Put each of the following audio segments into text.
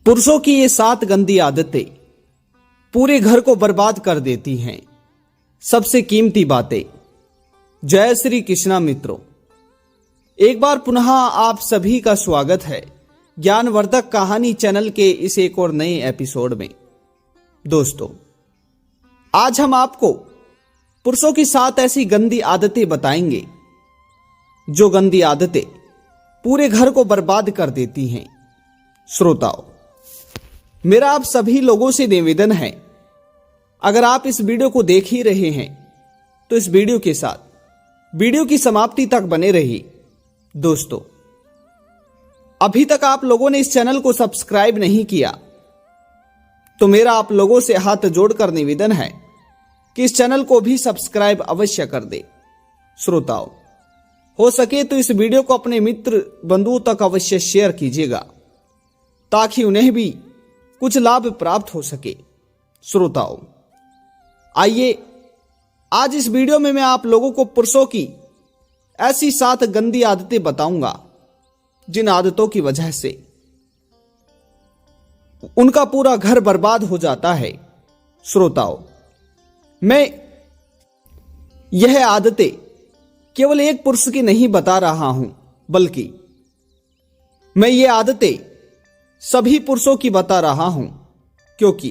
पुरुषों की ये 7 गंदी आदतें पूरे घर को बर्बाद कर देती हैं। सबसे कीमती बातें। जय श्री कृष्णा मित्रों, एक बार पुनः आप सभी का स्वागत है ज्ञानवर्धक कहानी चैनल के इस एक और नए एपिसोड में। दोस्तों, आज हम आपको पुरुषों की 7 ऐसी गंदी आदतें बताएंगे जो गंदी आदतें पूरे घर को बर्बाद कर देती हैं। श्रोताओ, मेरा आप सभी लोगों से निवेदन है, अगर आप इस वीडियो को देख ही रहे हैं तो इस वीडियो के साथ वीडियो की समाप्ति तक बने रहिए। दोस्तों, अभी तक आप लोगों ने इस चैनल को सब्सक्राइब नहीं किया तो मेरा आप लोगों से हाथ जोड़कर निवेदन है कि इस चैनल को भी सब्सक्राइब अवश्य कर दे। श्रोताओं, हो सके तो इस वीडियो को अपने मित्र बंधुओं तक अवश्य शेयर कीजिएगा ताकि उन्हें भी कुछ लाभ प्राप्त हो सके। श्रोताओं, आइए आज इस वीडियो में मैं आप लोगों को पुरुषों की ऐसी 7 गंदी आदतें बताऊंगा जिन आदतों की वजह से उनका पूरा घर बर्बाद हो जाता है। श्रोताओं, मैं यह आदतें केवल एक पुरुष की नहीं बता रहा हूं, बल्कि मैं ये आदतें सभी पुरुषों की बता रहा हूं, क्योंकि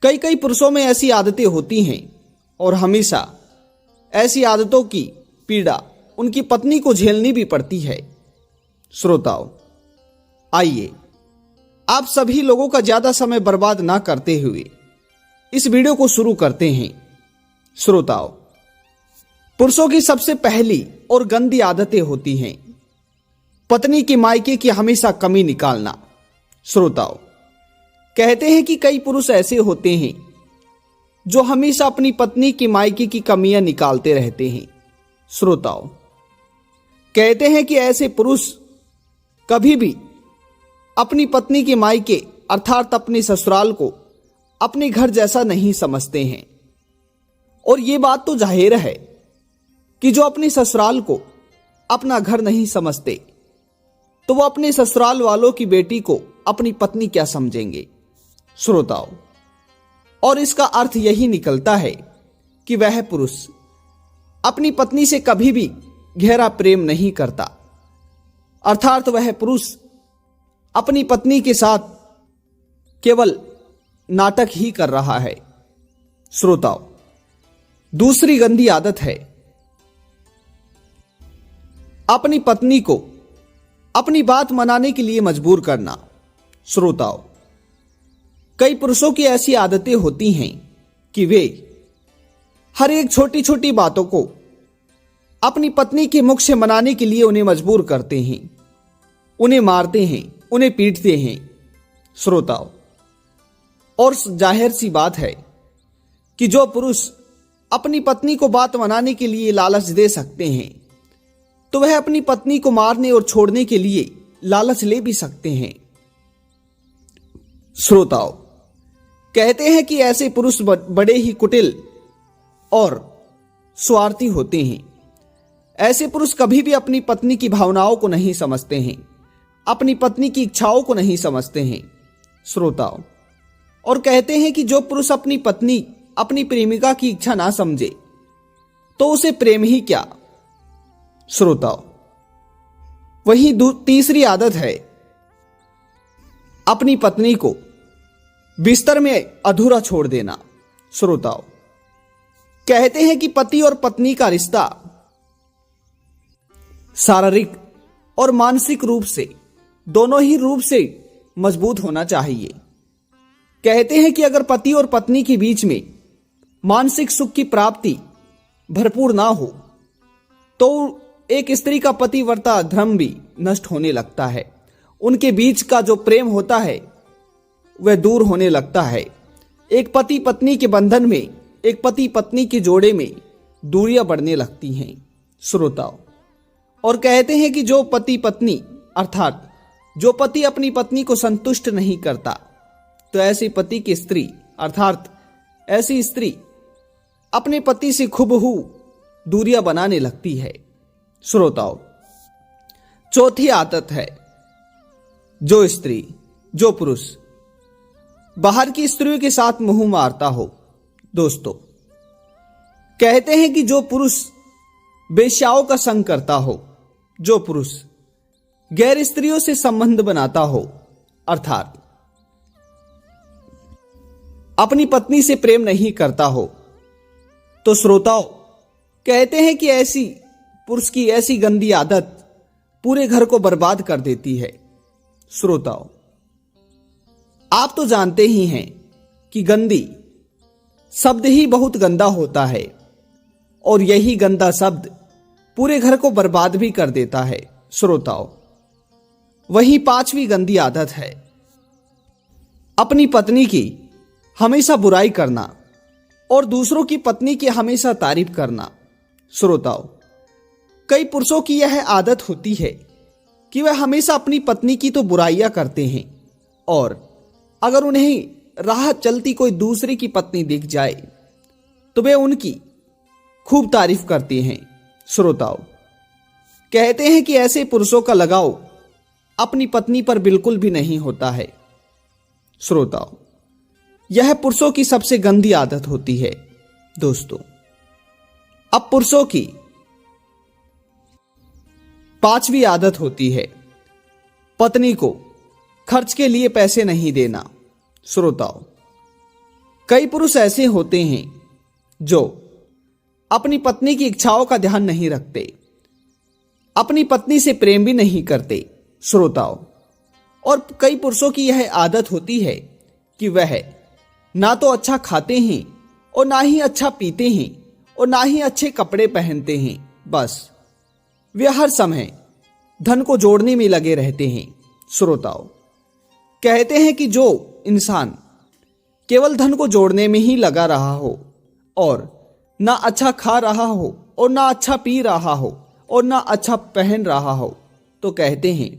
कई पुरुषों में ऐसी आदतें होती हैं और हमेशा ऐसी आदतों की पीड़ा उनकी पत्नी को झेलनी भी पड़ती है। श्रोताओं, आइए आप सभी लोगों का ज्यादा समय बर्बाद ना करते हुए इस वीडियो को शुरू करते हैं। श्रोताओं, पुरुषों की सबसे पहली और गंदी आदतें होती हैं पत्नी के मायके की हमेशा कमी निकालना। श्रोताओं, कहते हैं कि कई पुरुष ऐसे होते हैं जो हमेशा अपनी पत्नी की मायके की कमियां निकालते रहते हैं। श्रोताओं, कहते हैं कि ऐसे पुरुष कभी भी अपनी पत्नी के मायके अर्थात अपने ससुराल को अपने घर जैसा नहीं समझते हैं। और ये बात तो जाहिर है कि जो अपने ससुराल को अपना घर नहीं समझते तो वो अपने ससुराल वालों की बेटी को अपनी पत्नी क्या समझेंगे। श्रोताओं, और इसका अर्थ यही निकलता है कि वह पुरुष अपनी पत्नी से कभी भी गहरा प्रेम नहीं करता, अर्थात वह पुरुष अपनी पत्नी के साथ केवल नाटक ही कर रहा है। श्रोताओं, दूसरी गंदी आदत है अपनी पत्नी को अपनी बात मनाने के लिए मजबूर करना। श्रोताओं, कई पुरुषों की ऐसी आदतें होती हैं कि वे हर एक छोटी छोटी बातों को अपनी पत्नी के मुख से मनाने के लिए उन्हें मजबूर करते हैं, उन्हें मारते हैं, उन्हें पीटते हैं। श्रोताओं, और जाहिर सी बात है कि जो पुरुष अपनी पत्नी को बात मनाने के लिए लालच दे सकते हैं तो वह अपनी पत्नी को मारने और छोड़ने के लिए लालच ले भी सकते हैं। श्रोताओं, कहते हैं कि ऐसे पुरुष बड़े ही कुटिल और स्वार्थी होते हैं। ऐसे पुरुष कभी भी अपनी पत्नी की भावनाओं को नहीं समझते हैं, अपनी पत्नी की इच्छाओं को नहीं समझते हैं। श्रोताओं, और कहते हैं कि जो पुरुष अपनी पत्नी अपनी प्रेमिका की इच्छा ना समझे तो उसे प्रेम ही क्या। श्रोताओं, वही तीसरी आदत है अपनी पत्नी को बिस्तर में अधूरा छोड़ देना। श्रोताओं, कहते हैं कि पति और पत्नी का रिश्ता शारीरिक और मानसिक रूप से दोनों ही रूप से मजबूत होना चाहिए। कहते हैं कि अगर पति और पत्नी के बीच में मानसिक सुख की प्राप्ति भरपूर ना हो तो एक स्त्री का पतिव्रता धर्म भी नष्ट होने लगता है। उनके बीच का जो प्रेम होता है वह दूर होने लगता है। एक पति पत्नी के बंधन में, एक पति पत्नी के जोड़े में दूरियां बढ़ने लगती हैं। श्रोताओं, और कहते हैं कि जो पति पत्नी अर्थात जो पति अपनी पत्नी को संतुष्ट नहीं करता तो ऐसी पति की स्त्री अर्थात ऐसी स्त्री अपने पति से खूबहू दूरियां बनाने लगती है। श्रोताओं, चौथी आदत है जो स्त्री जो पुरुष बाहर की स्त्रियों के साथ मुंह मारता हो। दोस्तों, कहते हैं कि जो पुरुष वेश्याओं का संग करता हो, जो पुरुष गैर स्त्रियों से संबंध बनाता हो, अर्थात अपनी पत्नी से प्रेम नहीं करता हो, तो श्रोताओं, कहते हैं कि ऐसी पुरुष की ऐसी गंदी आदत पूरे घर को बर्बाद कर देती है। श्रोताओं, आप तो जानते ही हैं कि गंदी शब्द ही बहुत गंदा होता है और यही गंदा शब्द पूरे घर को बर्बाद भी कर देता है। श्रोताओं, वही पांचवी गंदी आदत है अपनी पत्नी की हमेशा बुराई करना और दूसरों की पत्नी की हमेशा तारीफ करना। श्रोताओं, कई पुरुषों की यह आदत होती है कि वह हमेशा अपनी पत्नी की तो बुराइयां करते हैं और अगर उन्हें राह चलती कोई दूसरे की पत्नी दिख जाए तो वे उनकी खूब तारीफ करते हैं। श्रोताओं, कहते हैं कि ऐसे पुरुषों का लगाव अपनी पत्नी पर बिल्कुल भी नहीं होता है। श्रोताओं, यह पुरुषों की सबसे गंदी आदत होती है। दोस्तों, अब पुरुषों की पांचवी आदत होती है पत्नी को खर्च के लिए पैसे नहीं देना। श्रोताओं, कई पुरुष ऐसे होते हैं जो अपनी पत्नी की इच्छाओं का ध्यान नहीं रखते, अपनी पत्नी से प्रेम भी नहीं करते। श्रोताओं, और कई पुरुषों की यह आदत होती है कि वह ना तो अच्छा खाते हैं और ना ही अच्छा पीते हैं और ना ही अच्छे कपड़े पहनते हैं। बस वे हर समय धन को जोड़ने में लगे रहते हैं। श्रोताओं, कहते हैं कि जो इंसान केवल धन को जोड़ने में ही लगा रहा हो और ना अच्छा खा रहा हो और ना अच्छा पी रहा हो और ना अच्छा पहन रहा हो, तो कहते हैं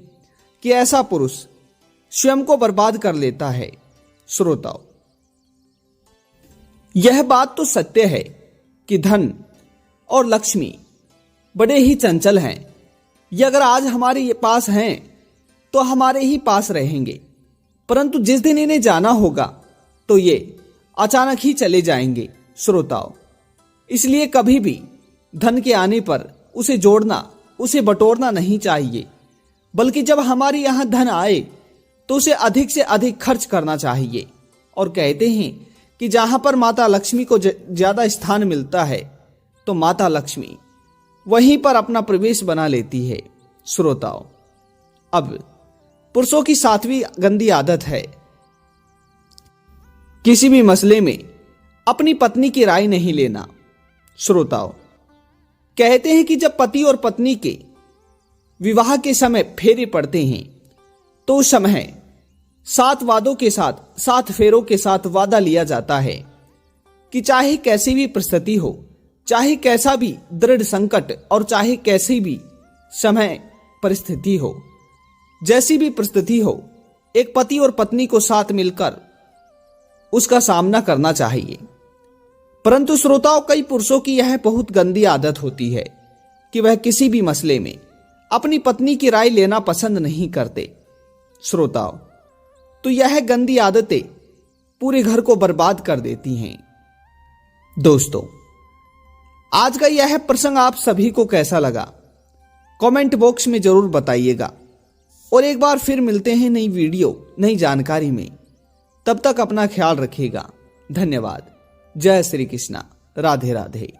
कि ऐसा पुरुष स्वयं को बर्बाद कर लेता है। श्रोताओं, यह बात तो सत्य है कि धन और लक्ष्मी बड़े ही चंचल हैं। ये अगर आज हमारे पास हैं तो हमारे ही पास रहेंगे, परंतु जिस दिन इन्हें जाना होगा तो ये अचानक ही चले जाएंगे। श्रोताओं, इसलिए कभी भी धन के आने पर उसे जोड़ना, उसे बटोरना नहीं चाहिए, बल्कि जब हमारे यहां धन आए तो उसे अधिक से अधिक खर्च करना चाहिए। और कहते हैं कि जहां पर माता लक्ष्मी को ज्यादा स्थान मिलता है तो माता लक्ष्मी वहीं पर अपना प्रवेश बना लेती है। श्रोताओं, अब पुरुषों की सातवीं गंदी आदत है किसी भी मसले में अपनी पत्नी की राय नहीं लेना। श्रोताओं, कहते हैं कि जब पति और पत्नी के विवाह के समय फेरे पड़ते हैं तो उस समय 7 वादों के साथ, 7 फेरों के साथ वादा लिया जाता है कि चाहे कैसी भी परिस्थिति हो, चाहे कैसा भी दृढ़ संकट और चाहे कैसी भी समय परिस्थिति हो, जैसी भी परिस्थिति हो, एक पति और पत्नी को साथ मिलकर उसका सामना करना चाहिए। परंतु श्रोताओं, कई पुरुषों की यह बहुत गंदी आदत होती है कि वह किसी भी मसले में अपनी पत्नी की राय लेना पसंद नहीं करते। श्रोताओं, तो यह गंदी आदतें पूरे घर को बर्बाद कर देती हैं। दोस्तों, आज का यह प्रसंग आप सभी को कैसा लगा, कमेंट बॉक्स में जरूर बताइएगा। और एक बार फिर मिलते हैं नई वीडियो, नई जानकारी में। तब तक अपना ख्याल रखिएगा। धन्यवाद। जय श्री कृष्णा। राधे राधे।